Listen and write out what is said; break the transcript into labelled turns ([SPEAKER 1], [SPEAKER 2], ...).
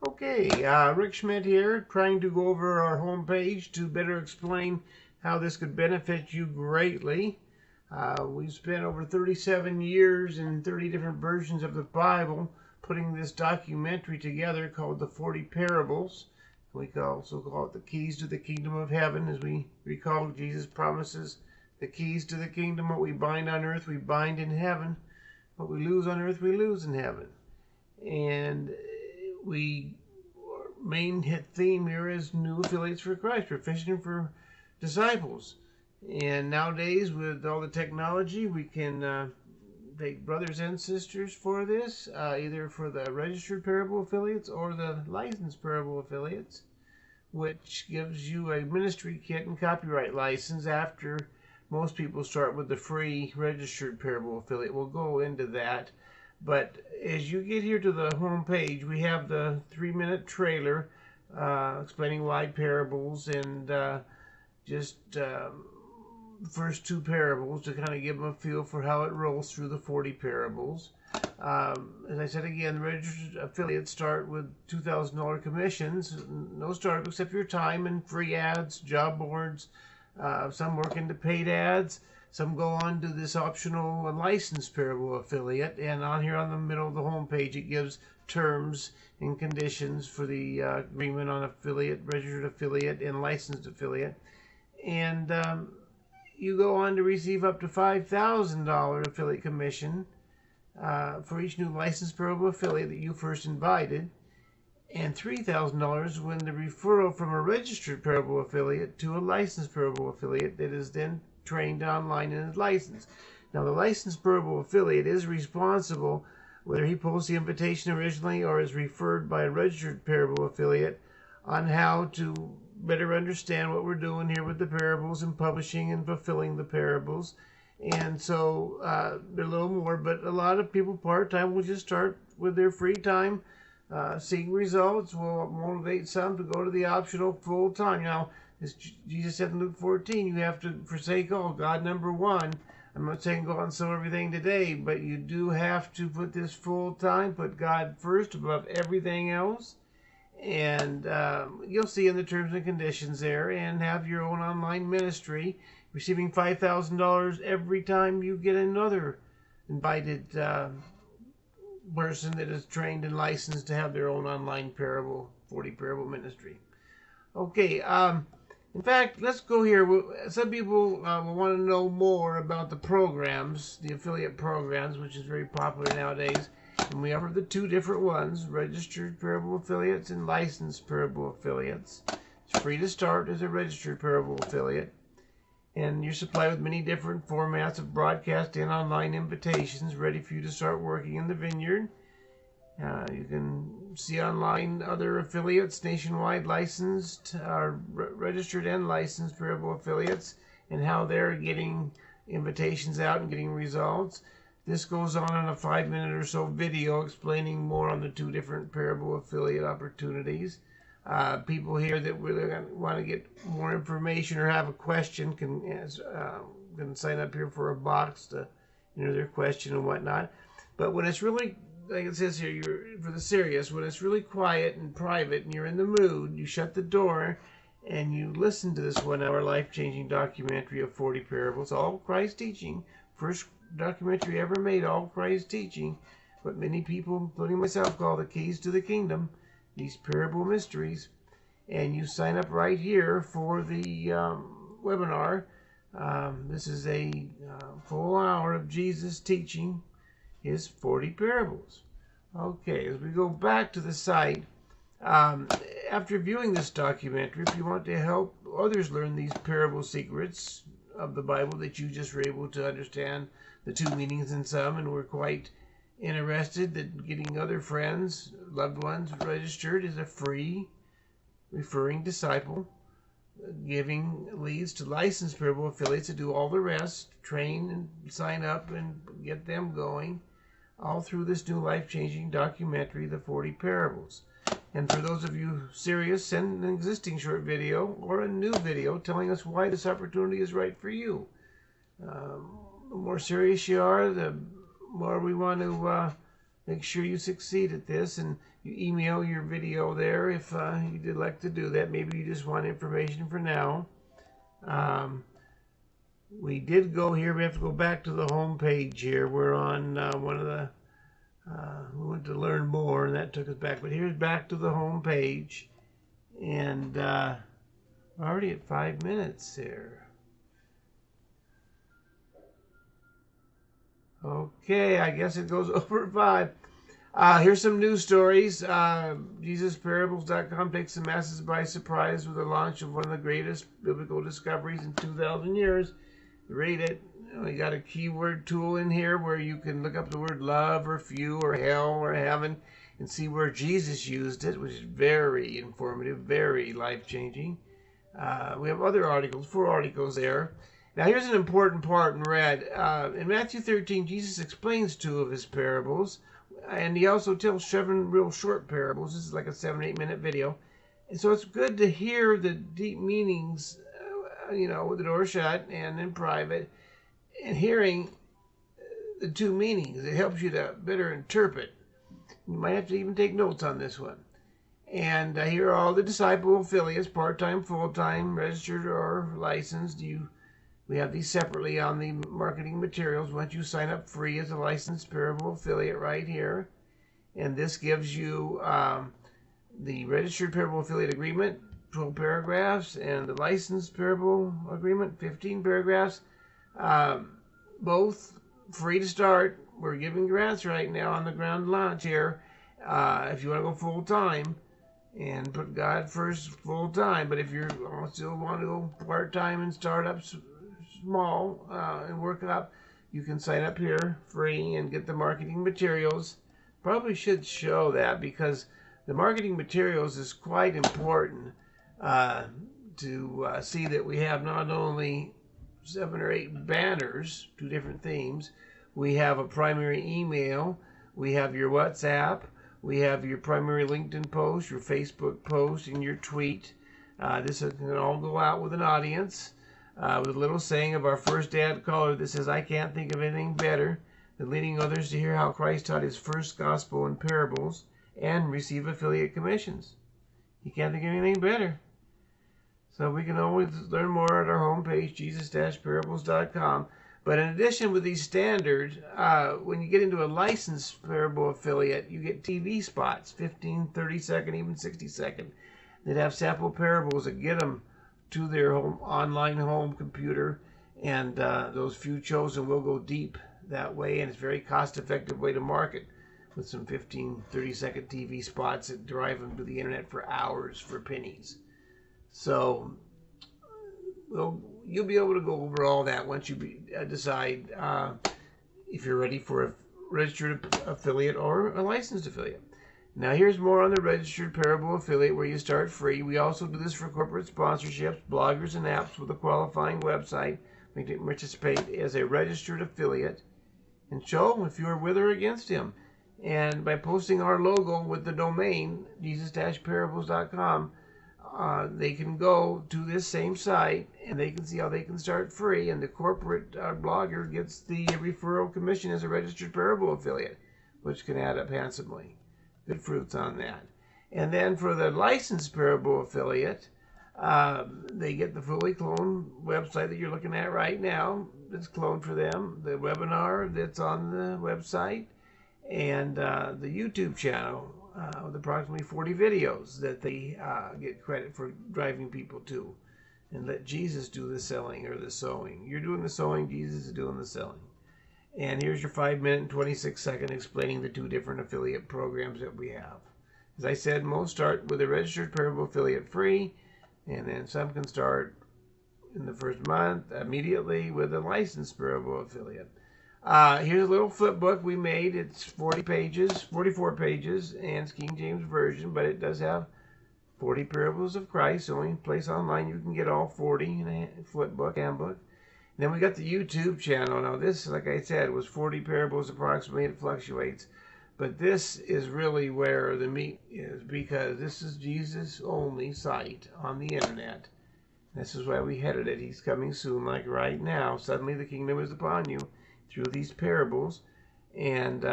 [SPEAKER 1] Okay, Rick Schmidt here, trying to go over our homepage to better explain how this could benefit you greatly. We've spent over 37 years in 30 different versions of the Bible putting this documentary together called the 40 Parables. We can also call it the keys to the kingdom of heaven. As we recall, Jesus promises the keys to the kingdom. What we bind on earth, we bind in heaven. What we lose on earth, we lose in heaven. And our main hit theme here is new affiliates for Christ. We're fishing for disciples. And nowadays, with all the technology, we can take brothers and sisters for this, either for the registered parable affiliates or the licensed parable affiliates, which gives you a ministry kit and copyright license after most people start with the free registered parable affiliate. We'll go into that. But as you get here to the home page, we have the 3-minute trailer explaining why parables and the first 2 parables to kind of give them a feel for how it rolls through the 40 parables. As I said again, the registered affiliates start with $2,000 commissions, no startup except your time and free ads, job boards. Some work into paid ads. Some go on to this optional licensed parable affiliate, and on here on the middle of the home page it gives terms and conditions for the agreement on affiliate, registered affiliate, and licensed affiliate. And you go on to receive up to $5,000 affiliate commission for each new licensed parable affiliate that you first invited, and $3,000 when the referral from a registered parable affiliate to a licensed parable affiliate that is then trained online and is licensed. Now, the licensed parable affiliate is responsible whether he posts the invitation originally or is referred by a registered parable affiliate on how to better understand what we're doing here with the parables and publishing and fulfilling the parables. And so they're a little more, but a lot of people part-time will just start with their free time. Seeing results will motivate some to go to the optional full-time. Now, as Jesus said in Luke 14, you have to forsake all, God number one. I'm not saying go out and sell everything today, but you do have to put this full-time, put God first above everything else. And you'll see in the terms and conditions there, and have your own online ministry, receiving $5,000 every time you get another invited person that is trained and licensed to have their own online parable, 40 parable ministry. Okay, in fact, let's go here. Some people will want to know more about the programs, the affiliate programs, which is very popular nowadays. And we offer the 2 different ones, registered parable affiliates and licensed parable affiliates. It's free to start as a registered parable affiliate. And you're supplied with many different formats of broadcast and online invitations ready for you to start working in the vineyard. You can see online other affiliates, nationwide licensed, registered and licensed parable affiliates, and how they're getting invitations out and getting results. This goes on in a 5-minute or so video explaining more on the 2 different parable affiliate opportunities. People here that really want to get more information or have a question can sign up here for a box to enter their question and whatnot. But when it's really, like it says here, for the serious, when it's really quiet and private and you're in the mood, you shut the door and you listen to this 1-hour life-changing documentary of 40 parables, all Christ teaching. First documentary ever made, all Christ teaching. What many people, including myself, call the keys to the kingdom. These parable mysteries. And you sign up right here for the webinar. This is a full hour of Jesus teaching his 40 parables. Okay, as we go back to the site, after viewing this documentary, if you want to help others learn these parable secrets of the Bible that you just were able to understand the 2 meanings in some, and were quite interested that getting other friends, loved ones registered is a free referring disciple. Giving leads to licensed parable affiliates to do all the rest, train and sign up and get them going, all through this new life-changing documentary, The 40 Parables. And for those of you serious, send an existing short video or a new video telling us why this opportunity is right for you. The more serious you are, the more we want to make sure you succeed at this. And you email your video there if you'd elect to do that. Maybe you just want information for now. We did go here. We have to go back to the home page here. We're on one of the, we went to learn more, and that took us back. But here's back to the home page. And we're already at 5 minutes here. Okay, I guess it goes over 5. Here's some news stories. JesusParables.com takes the masses by surprise with the launch of one of the greatest biblical discoveries in 2,000 years. Read it. We got a keyword tool in here where you can look up the word love or few or hell or heaven and see where Jesus used it, which is very informative, very life-changing. We have other articles, 4 articles there. Now here's an important part in red. In Matthew 13, Jesus explains 2 of his parables, and he also tells 7 real short parables. This is like a 7-8 minute video. And so it's good to hear the deep meanings, with the door shut and in private, and hearing the 2 meanings. It helps you to better interpret. You might have to even take notes on this one. And here are all the disciple affiliates, part-time, full-time, registered or licensed. We have these separately on the marketing materials. Once you sign up free as a licensed parable affiliate right here. And this gives you the registered parable affiliate agreement, 12 paragraphs, and the licensed parable agreement, 15 paragraphs. Both free to start. We're giving grants right now on the ground launch here. If you want to go full time and put God first full time, but if you still want to go part time and start up small and work up, you can sign up here free and get the marketing materials. Probably should show that because the marketing materials is quite important to see that we have not only 7 or 8 banners, 2 different themes. We have a primary email. We have your WhatsApp. We have your primary LinkedIn post, your Facebook post, and your tweet. This can all go out with an audience with a little saying of our first ad caller that says, "I can't think of anything better than leading others to hear how Christ taught his first gospel in parables and receive affiliate commissions." You can't think of anything better. So we can always learn more at our homepage, jesus-parables.com. But in addition with these standards, when you get into a licensed parable affiliate, you get TV spots, 15, 30-second, even 60-second, that have sample parables that get them to their online home computer. And those few chosen will go deep that way. And it's a very cost-effective way to market with some 15, 30-second TV spots that drive them to the internet for hours for pennies. So you'll be able to go over all that once you decide if you're ready for a registered affiliate or a licensed affiliate. Now here's more on the registered parable affiliate where you start free. We also do this for corporate sponsorships, bloggers, and apps with a qualifying website. We can participate as a registered affiliate and show if you're with or against him. And by posting our logo with the domain, jesus-parables.com, they can go to this same site and they can see how they can start free, and the corporate blogger gets the referral commission as a registered parable affiliate, which can add up handsomely. Good fruits on that. And then for the licensed parable affiliate, they get the fully cloned website that you're looking at right now. It's cloned for them, the webinar that's on the website, and the YouTube channel with approximately 40 videos that they get credit for driving people to. And let Jesus do the selling or the sowing. You're doing the sowing, Jesus is doing the selling. And here's your 5-minute and 26-second explaining the 2 different affiliate programs that we have. As I said, most start with a registered parable affiliate free, and then some can start in the first month immediately with a licensed parable affiliate. Here's a little flip book we made. It's 44 pages, and it's King James Version, but it does have 40 parables of Christ. The only place online you can get all 40 in a flip book, handbook. And then we got the YouTube channel. Now this, like I said, was 40 parables approximately. It fluctuates. But this is really where the meat is, because this is Jesus' only site on the internet. This is why we headed it. He's coming soon, like right now. Suddenly the kingdom is upon you through these parables. And